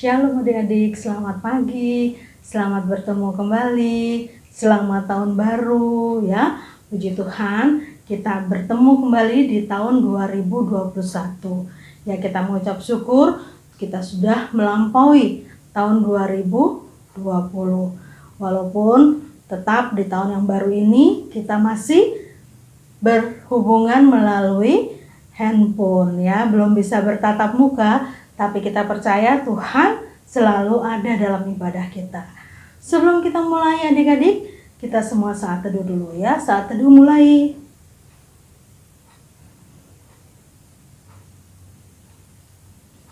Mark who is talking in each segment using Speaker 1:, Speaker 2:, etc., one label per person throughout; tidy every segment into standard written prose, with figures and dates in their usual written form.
Speaker 1: Shalom adik-adik, selamat pagi, selamat bertemu kembali, selamat tahun baru ya. Puji Tuhan, kita bertemu kembali di tahun 2021. Ya, kita mengucap syukur kita sudah melampaui tahun 2020. Walaupun tetap di tahun yang baru ini kita masih berhubungan melalui handphone ya, belum bisa bertatap muka, tapi kita percaya Tuhan selalu ada dalam ibadah kita. Sebelum kita mulai adik-adik, kita semua saat teduh dulu ya. Saat teduh mulai.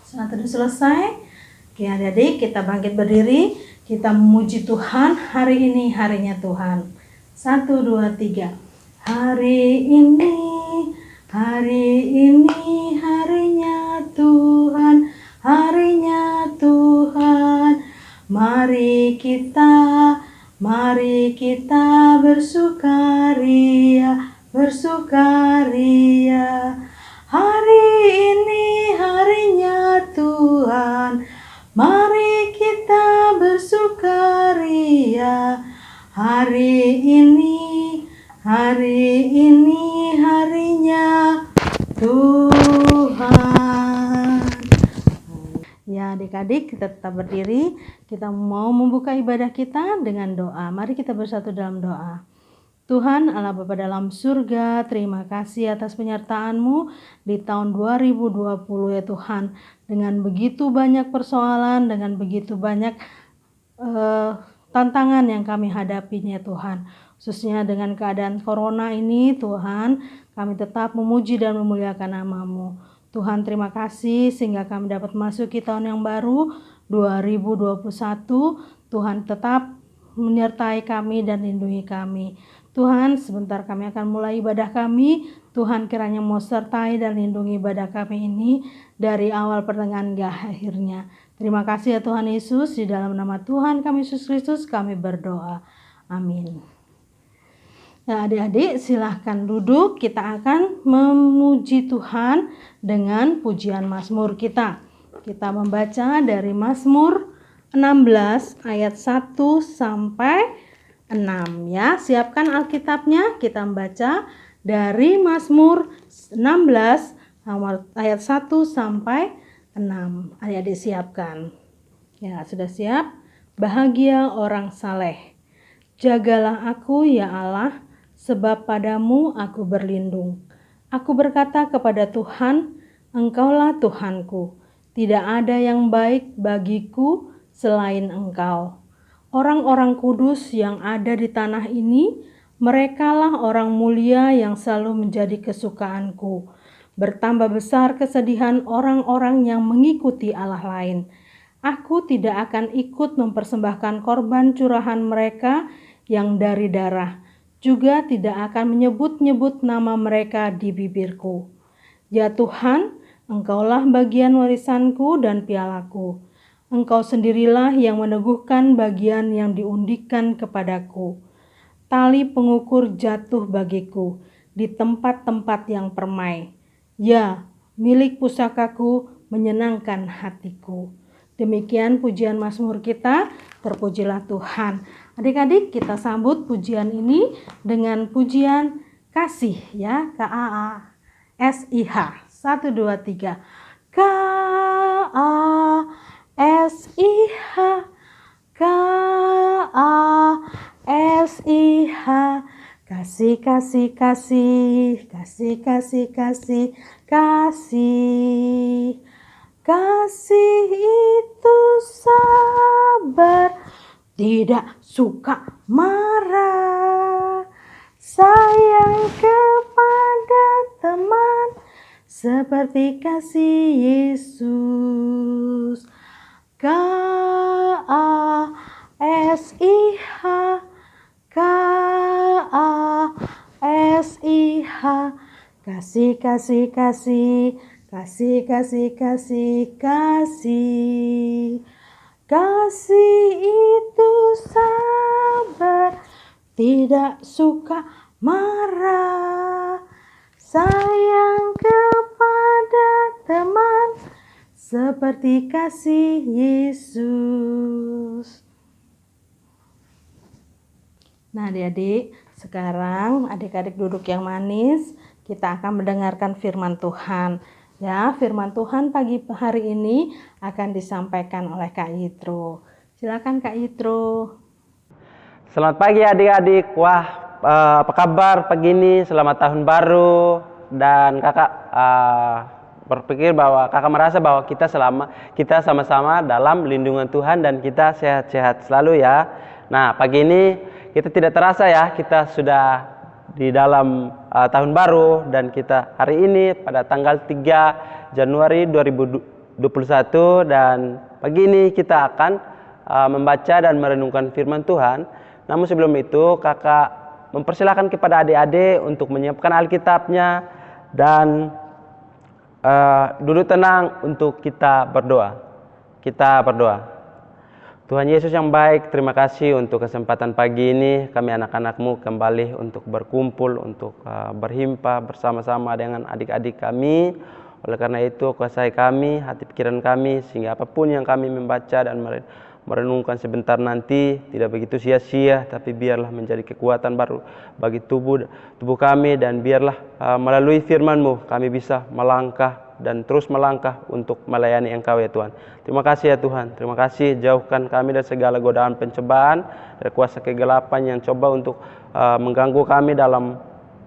Speaker 1: Saat teduh selesai. Oke adik-adik, kita bangkit berdiri. Kita memuji Tuhan, hari ini harinya Tuhan. 1, 2, 3. Hari ini harinya Tuhan, harinya Tuhan. Mari kita bersukaria. Hari ini harinya Tuhan, mari kita bersukaria. Hari ini harinya Tuhan. Ya adik-adik, kita tetap berdiri. Kita mau membuka ibadah kita dengan doa. Mari kita bersatu dalam doa. Tuhan Allah Bapa dalam surga, terima kasih atas penyertaan-Mu di tahun 2020 ya Tuhan. Dengan begitu banyak persoalan, dengan begitu banyak tantangan yang kami hadapinya Tuhan. Khususnya dengan keadaan corona ini Tuhan, kami tetap memuji dan memuliakan nama-Mu. Tuhan terima kasih sehingga kami dapat masuki tahun yang baru 2021. Tuhan tetap menyertai kami dan lindungi kami. Tuhan sebentar kami akan mulai ibadah kami. Tuhan kiranya mau sertai dan lindungi ibadah kami ini dari awal pertengahan hingga akhirnya. Terima kasih ya Tuhan Yesus, di dalam nama Tuhan kami Yesus Kristus kami berdoa. Amin. Nah adik-adik silahkan duduk, kita akan memuji Tuhan dengan pujian Mazmur kita. Kita membaca dari Mazmur 16 ayat 1 sampai 6 ya. Siapkan Alkitabnya, kita membaca dari Mazmur 16 ayat 1 sampai 6. Adik-adik siapkan. Ya, sudah siap? Bahagia orang saleh. Jagalah aku ya Allah, sebab padamu aku berlindung. Aku berkata kepada Tuhan, Engkaulah Tuhanku. Tidak ada yang baik bagiku selain Engkau. Orang-orang kudus yang ada di tanah ini, merekalah orang mulia yang selalu menjadi kesukaanku. Bertambah besar kesedihan orang-orang yang mengikuti Allah lain. Aku tidak akan ikut mempersembahkan korban curahan mereka yang dari darah. Juga tidak akan menyebut-nyebut nama mereka di bibirku. Ya Tuhan, Engkaulah bagian warisanku dan pialaku. Engkau sendirilah yang meneguhkan bagian yang diundikan kepadaku. Tali pengukur jatuh bagiku di tempat-tempat yang permai. Ya, milik pusakaku menyenangkan hatiku. Demikian pujian Mazmur kita, terpujilah Tuhan. Adik-adik, kita sambut pujian ini dengan pujian kasih ya, KASIH. 1, 2, 3. KASIH, KASIH, kasih, kasih, kasih, kasih, kasih, kasih, kasih. Kasih itu sabar, tidak suka marah, sayang kepada teman, seperti kasih Yesus. KASIH, KASIH, kasih, kasih, kasih, kasih, kasih, kasih, kasih. Kasih itu sabar, tidak suka marah, sayang kepada teman, seperti kasih Yesus. Nah adik-adik, sekarang adik-adik duduk yang manis, kita akan mendengarkan firman Tuhan. Ya, firman Tuhan pagi hari ini akan disampaikan oleh Kak Yitro. Silakan Kak Yitro.
Speaker 2: Selamat pagi adik-adik. Wah, apa kabar pagi ini? Selamat tahun baru. Dan kakak berpikir bahwa kakak merasa bahwa kita sama-sama dalam lindungan Tuhan dan kita sehat-sehat selalu ya. Nah, pagi ini kita tidak terasa ya, kita sudah di dalam tahun baru dan kita hari ini pada tanggal 3 Januari 2021 dan pagi ini kita akan membaca dan merenungkan firman Tuhan. Namun sebelum itu kakak mempersilahkan kepada adik-adik untuk menyiapkan Alkitabnya dan duduk tenang untuk kita berdoa. Kita berdoa. Tuhan Yesus yang baik, terima kasih untuk kesempatan pagi ini. Kami anak-anak-Mu kembali untuk berkumpul, untuk berhimpah bersama-sama dengan adik-adik kami. Oleh karena itu, kuasai kami, hati pikiran kami, sehingga apapun yang kami membaca dan merenungkan sebentar nanti tidak begitu sia-sia, tapi biarlah menjadi kekuatan baru bagi tubuh kami, dan biarlah melalui firman-Mu kami bisa melangkah dan terus melangkah untuk melayani Engkau ya Tuhan. Terima kasih ya Tuhan. Terima kasih, jauhkan kami dari segala godaan pencobaan, dari kuasa kegelapan yang coba untuk mengganggu kami dalam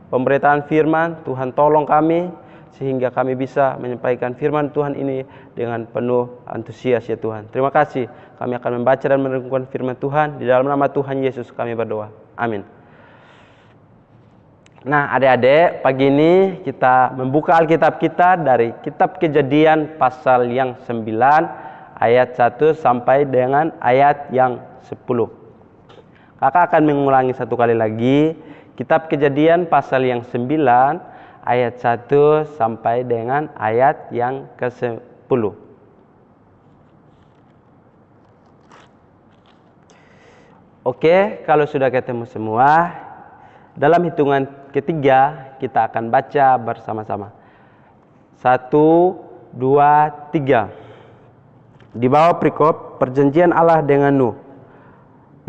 Speaker 2: pemberitaan firman. Tuhan tolong kami sehingga kami bisa menyampaikan firman Tuhan ini dengan penuh antusias ya Tuhan. Terima kasih. Kami akan membaca dan merenungkan firman Tuhan. Di dalam nama Tuhan Yesus kami berdoa. Amin. Nah adik-adik, pagi ini kita membuka Alkitab kita dari kitab Kejadian pasal yang 9 ayat 1 sampai dengan ayat yang 10. Kakak akan mengulangi satu kali lagi. Kitab Kejadian pasal yang 9 ayat 1 sampai dengan ayat yang ke-10. Oke, kalau sudah ketemu semua, dalam hitungan ketiga kita akan baca bersama-sama. 1, 2, 3. Di bawah perikop perjanjian Allah dengan Nuh.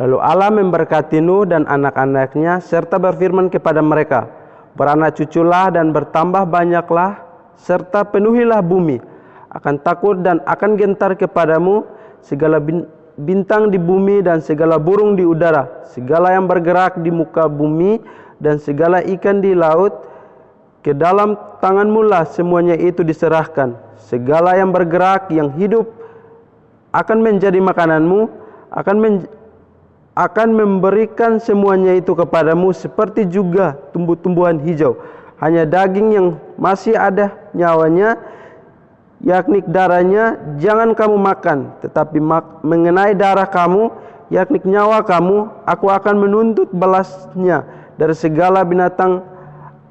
Speaker 2: Lalu Allah memberkati Nuh dan anak-anaknya serta berfirman kepada mereka, beranak cuculah dan bertambah banyaklah serta penuhilah bumi. Akan takut dan akan gentar kepadamu segala bintang di bumi dan segala burung di udara, segala yang bergerak di muka bumi dan segala ikan di laut. Ke dalam tanganmu lah semuanya itu diserahkan. Segala yang bergerak, yang hidup akan menjadi makananmu, akan memberikan semuanya itu kepadamu, seperti juga tumbuh-tumbuhan hijau. Hanya daging yang masih ada nyawanya, yakni darahnya, jangan kamu makan. Tetapi mengenai darah kamu, yakni nyawa kamu, aku akan menuntut balasnya. Dari segala binatang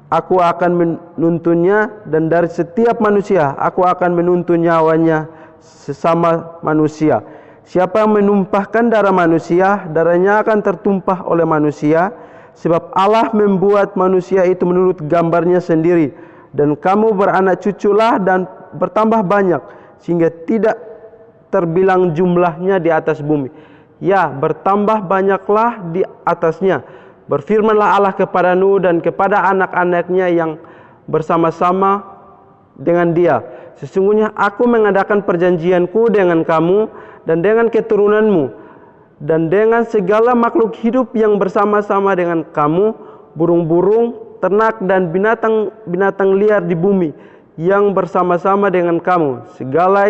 Speaker 2: aku akan menuntunnya, dan dari setiap manusia aku akan menuntun nyawanya sesama manusia. Siapa yang menumpahkan darah manusia, darahnya akan tertumpah oleh manusia, sebab Allah membuat manusia itu menurut gambarnya sendiri. Dan kamu beranak cuculah dan bertambah banyak, sehingga tidak terbilang jumlahnya di atas bumi. Ya, bertambah banyaklah di atasnya. Berfirmanlah Allah kepada Nuh dan kepada anak-anaknya yang bersama-sama dengan dia. Sesungguhnya aku mengadakan perjanjianku dengan kamu dan dengan keturunanmu dan dengan segala makhluk hidup yang bersama-sama dengan kamu, burung-burung, ternak dan binatang liar di bumi yang bersama-sama dengan kamu, segala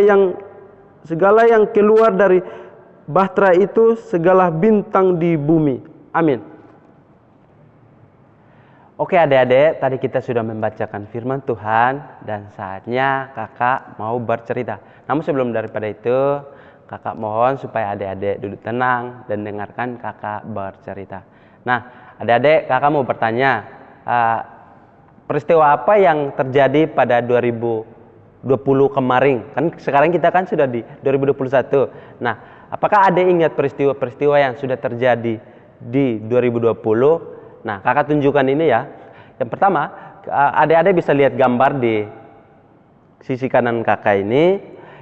Speaker 2: yang keluar dari bahtera itu, segala bintang di bumi. Amin. Oke adik-adik, tadi kita sudah membacakan firman Tuhan dan saatnya kakak mau bercerita. Namun sebelum daripada itu, kakak mohon supaya adik-adik duduk tenang dan dengarkan kakak bercerita. Nah adik-adik, kakak mau bertanya, peristiwa apa yang terjadi pada 2020 kemarin? Kan sekarang kita kan sudah di 2021. Nah, apakah adik ingat peristiwa-peristiwa yang sudah terjadi di 2020? Nah, kakak tunjukkan ini ya. Yang pertama, adik-adik bisa lihat gambar di sisi kanan kakak ini.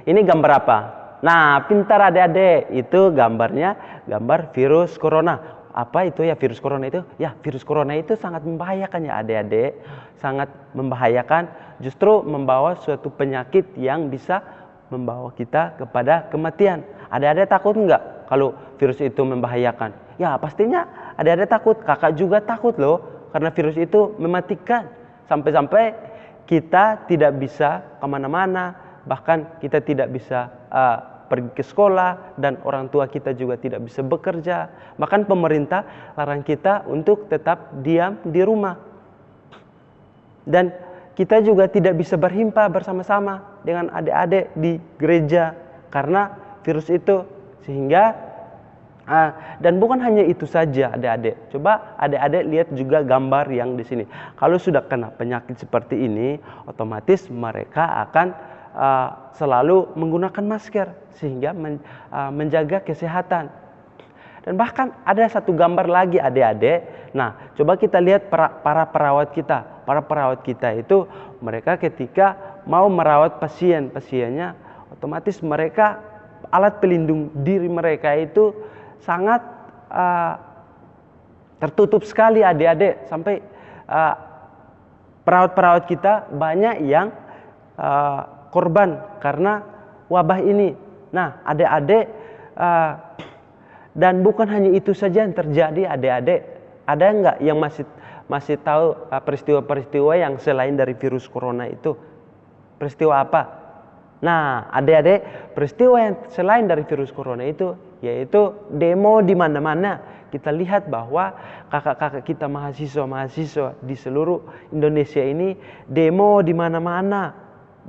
Speaker 2: Ini gambar apa? Nah, pintar adik-adik, itu gambar virus corona. Apa itu ya virus corona itu? Ya, virus corona itu sangat membahayakan ya adik-adik. Sangat membahayakan, justru membawa suatu penyakit yang bisa membawa kita kepada kematian. Adik-adik takut nggak kalau virus itu membahayakan? Ya, pastinya adik-adik takut. Kakak juga takut loh, karena virus itu mematikan. Sampai-sampai kita tidak bisa kemana-mana, bahkan kita tidak bisa pergi ke sekolah, dan orang tua kita juga tidak bisa bekerja. Bahkan pemerintah larang kita untuk tetap diam di rumah. Dan kita juga tidak bisa berhimpah bersama-sama dengan adik-adik di gereja karena virus itu. Sehingga dan bukan hanya itu saja adik-adik. Coba adik-adik lihat juga gambar yang di sini. Kalau sudah kena penyakit seperti ini, otomatis mereka akan selalu menggunakan masker sehingga menjaga kesehatan. Dan bahkan ada satu gambar lagi adik-adik. Nah, coba kita lihat para perawat kita. Para perawat kita itu mereka ketika mau merawat pasiennya, otomatis mereka alat pelindung diri mereka itu sangat tertutup sekali adik-adik. Sampai perawat-perawat kita banyak yang korban karena wabah ini. Nah, adik-adik, dan bukan hanya itu saja yang terjadi adik-adik. Ada enggak yang masih tahu peristiwa-peristiwa yang selain dari virus corona itu? Peristiwa apa? Nah, adik-adik, peristiwa yang selain dari virus corona itu yaitu demo di mana-mana. Kita lihat bahwa kakak-kakak kita mahasiswa-mahasiswa di seluruh Indonesia ini demo di mana-mana.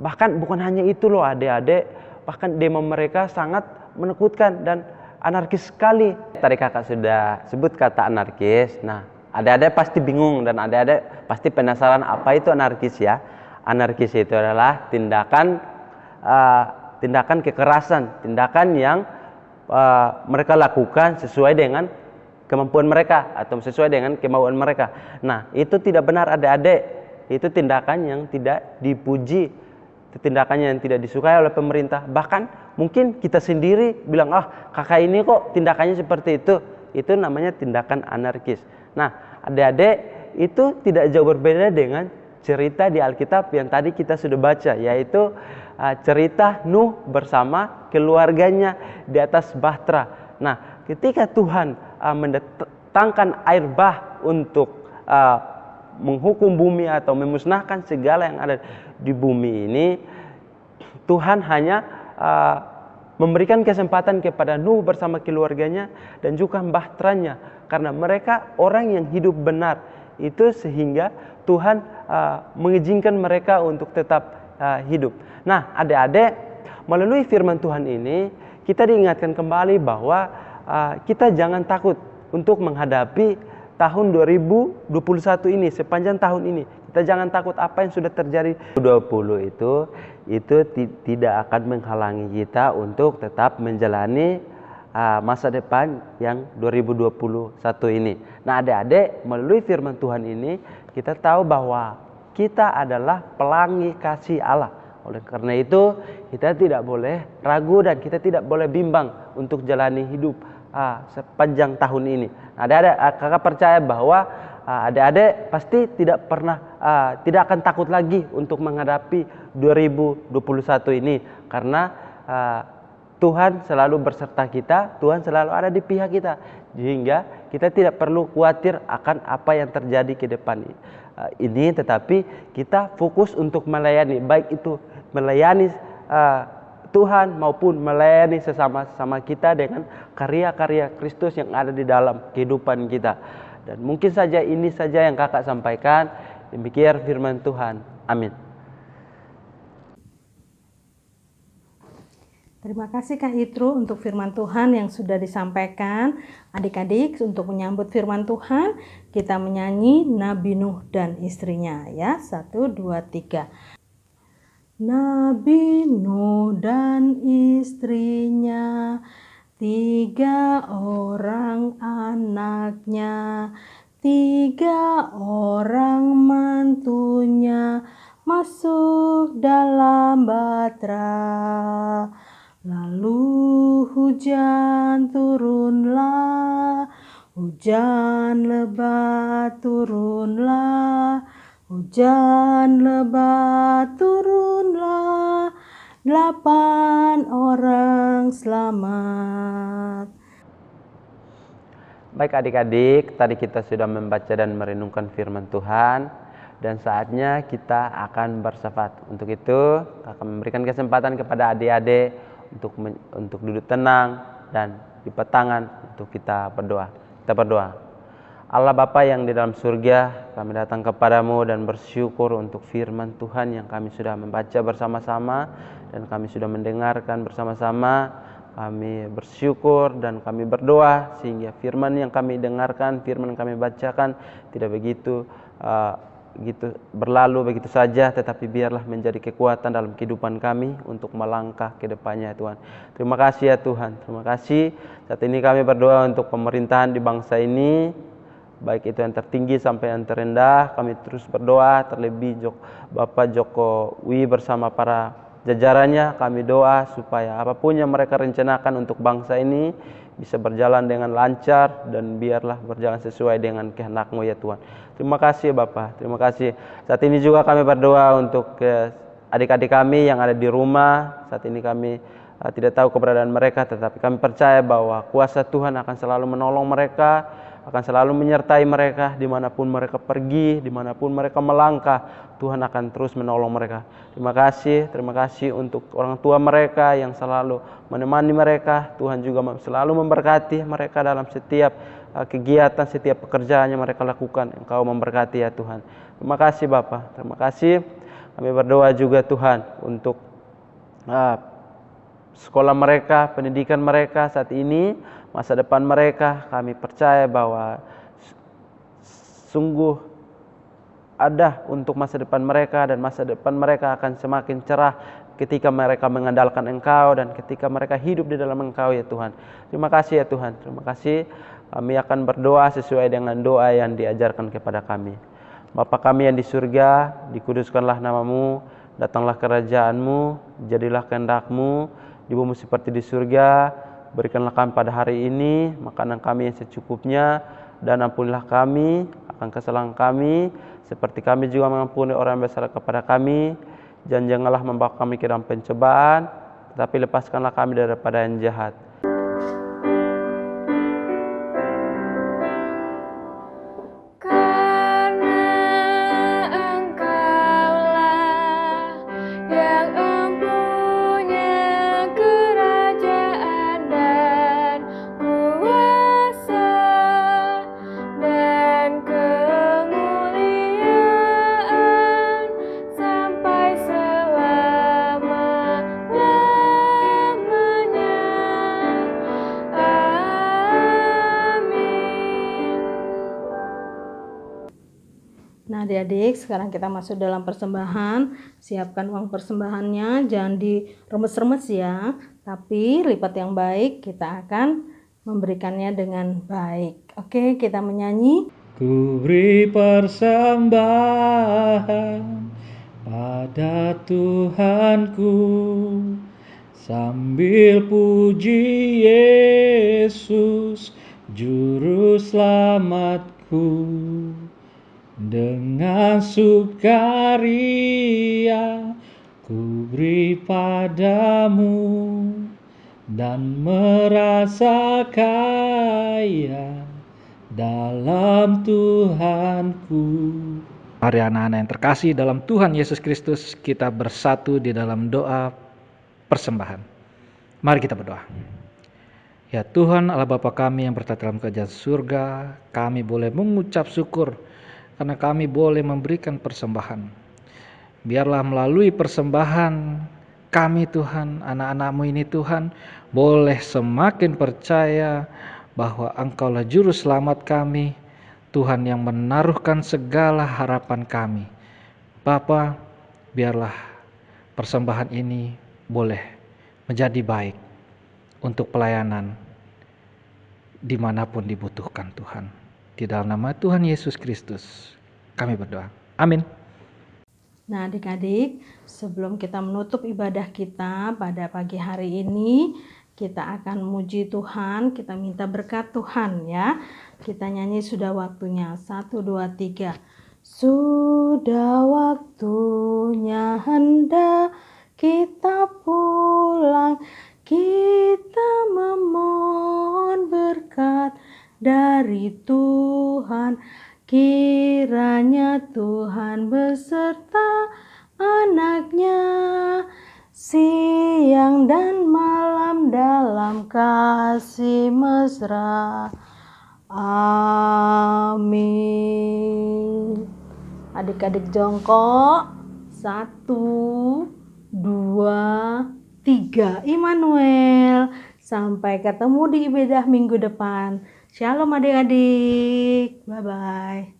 Speaker 2: Bahkan bukan hanya itu loh adik-adik, bahkan demo mereka sangat menakutkan dan anarkis sekali. Tadi kakak sudah sebut kata anarkis. Nah, adik-adik pasti bingung dan adik-adik pasti penasaran apa itu anarkis ya. Anarkis itu adalah tindakan kekerasan, tindakan yang mereka lakukan sesuai dengan kemampuan mereka atau sesuai dengan kemauan mereka. Nah, itu tidak benar adik-adik. Itu tindakan yang tidak dipuji, tindakan yang tidak disukai oleh pemerintah. Bahkan mungkin kita sendiri bilang, kakak ini kok tindakannya seperti itu. Itu namanya tindakan anarkis. Nah, adik-adik, itu tidak jauh berbeda dengan cerita di Alkitab yang tadi kita sudah baca, yaitu cerita Nuh bersama keluarganya di atas bahtera. Nah, ketika Tuhan mendatangkan air bah untuk menghukum bumi atau memusnahkan segala yang ada di bumi ini, Tuhan hanya memberikan kesempatan kepada Nuh bersama keluarganya dan juga bahteranya, karena mereka orang yang hidup benar itu, sehingga Tuhan mengizinkan mereka untuk tetap hidup. Nah, adik-adik, melalui firman Tuhan ini kita diingatkan kembali bahwa kita jangan takut untuk menghadapi tahun 2021 ini, sepanjang tahun ini. Kita jangan takut apa yang sudah terjadi. 2020 itu tidak akan menghalangi kita untuk tetap menjalani masa depan yang 2021 ini. Nah, adik-adik, melalui firman Tuhan ini kita tahu bahwa kita adalah pelangi kasih Allah. Oleh karena itu, kita tidak boleh ragu dan kita tidak boleh bimbang untuk jalani hidup sepanjang tahun ini. Adik-adik, kakak percaya bahwa adik-adik pasti tidak akan takut lagi untuk menghadapi 2021 ini, karena Tuhan selalu berserta kita, Tuhan selalu ada di pihak kita, sehingga kita tidak perlu khawatir akan apa yang terjadi ke depan ini, tetapi kita fokus untuk melayani, baik itu melayani Tuhan maupun melayani sesama-sama kita dengan karya-karya Kristus yang ada di dalam kehidupan kita. Dan mungkin saja ini saja yang kakak sampaikan. Demikian firman Tuhan. Amin.
Speaker 1: Terima kasih Kak Hitru untuk firman Tuhan yang sudah disampaikan. Adik-adik, untuk menyambut firman Tuhan, kita menyanyi Nabi Nuh dan istrinya ya. 1, 2, 3. Nabi Nuh dan istrinya, 3 orang anaknya, 3 orang mantunya masuk dalam bahtera. Lalu hujan turunlah, hujan lebat turunlah, hujan lebat turunlah, 8 orang selamat.
Speaker 2: Baik adik-adik, tadi kita sudah membaca dan merenungkan firman Tuhan, dan saatnya kita akan bersyafaat. Untuk itu, akan memberikan kesempatan kepada adik-adik untuk duduk tenang dan lipat tangan untuk kita berdoa. Kita berdoa. Allah Bapa yang di dalam surga, kami datang kepadamu dan bersyukur untuk firman Tuhan yang kami sudah membaca bersama-sama dan kami sudah mendengarkan bersama-sama. Kami bersyukur dan kami berdoa sehingga firman yang kami dengarkan, firman yang kami bacakan tidak begitu berlalu begitu saja, tetapi biarlah menjadi kekuatan dalam kehidupan kami untuk melangkah ke depannya, Tuhan. Terima kasih ya Tuhan, terima kasih. Saat ini kami berdoa untuk pemerintahan di bangsa ini, baik itu yang tertinggi sampai yang terendah. Kami terus berdoa, terlebih Bapak Jokowi bersama para jajarannya. Kami doa supaya apapun yang mereka rencanakan untuk bangsa ini bisa berjalan dengan lancar dan biarlah berjalan sesuai dengan kehendak-Mu ya Tuhan. Terima kasih Bapak, terima kasih. Saat ini juga kami berdoa untuk adik-adik kami yang ada di rumah. Saat ini kami tidak tahu keberadaan mereka, tetapi kami percaya bahwa kuasa Tuhan akan selalu menolong mereka, akan selalu menyertai mereka dimanapun mereka pergi, dimanapun mereka melangkah. Tuhan akan terus menolong mereka. Terima kasih untuk orang tua mereka yang selalu menemani mereka. Tuhan juga selalu memberkati mereka dalam setiap kegiatan, setiap pekerjaan yang mereka lakukan. Engkau memberkati ya Tuhan. Terima kasih Bapa, terima kasih. Kami berdoa juga Tuhan untuk sekolah mereka, pendidikan mereka saat ini, masa depan mereka. Kami percaya bahwa sungguh ada untuk masa depan mereka, dan masa depan mereka akan semakin cerah ketika mereka mengandalkan Engkau dan ketika mereka hidup di dalam Engkau ya Tuhan. Terima kasih ya Tuhan, terima kasih. Kami akan berdoa sesuai dengan doa yang diajarkan kepada kami. Bapa kami yang di surga, dikuduskanlah nama-Mu, datanglah kerajaan-Mu, jadilah kehendak-Mu di bumi seperti di surga. Berikanlah kami pada hari ini makanan kami yang secukupnya, dan ampunilah kami akan kesalahan kami, seperti kami juga mengampuni orang yang bersalah kepada kami. Dan janganlah membawa kami ke dalam pencobaan, tetapi lepaskanlah kami daripada yang jahat.
Speaker 1: Nah adik-adik, sekarang kita masuk dalam persembahan. Siapkan uang persembahannya, jangan diremes-remes ya, tapi lipat yang baik, kita akan memberikannya dengan baik. Oke, kita menyanyi.
Speaker 3: Ku beri persembahan pada Tuhanku, sambil puji Yesus Juru Selamatku. Dengan sukaria ku beri padamu, dan merasa kaya dalam Tuhanku. Mari anak-anak yang terkasih dalam Tuhan Yesus Kristus, kita bersatu di dalam doa persembahan. Mari kita berdoa. Ya Tuhan Allah Bapa kami yang bertata dalam kerajaan surga, kami boleh mengucap syukur karena kami boleh memberikan persembahan. Biarlah melalui persembahan kami Tuhan, anak-anak-Mu ini Tuhan, boleh semakin percaya bahwa Engkaulah Juru Selamat kami, Tuhan yang menaruhkan segala harapan kami. Bapa, biarlah persembahan ini boleh menjadi baik untuk pelayanan dimanapun dibutuhkan Tuhan. Di dalam nama Tuhan Yesus Kristus kami berdoa. Amin.
Speaker 1: Nah, adik-adik, sebelum kita menutup ibadah kita pada pagi hari ini, kita akan memuji Tuhan, kita minta berkat Tuhan ya. Kita nyanyi sudah waktunya. 1, 2, 3. Sudah waktunya hendak kita pulang, kita memohon berkat dari Tuhan. Kiranya Tuhan beserta anaknya siang dan malam dalam kasih mesra. Amin. Adik-adik jongkok. 1, 2, 3. Immanuel. Sampai ketemu di ibadah minggu depan. Shalom adik-adik. Bye-bye.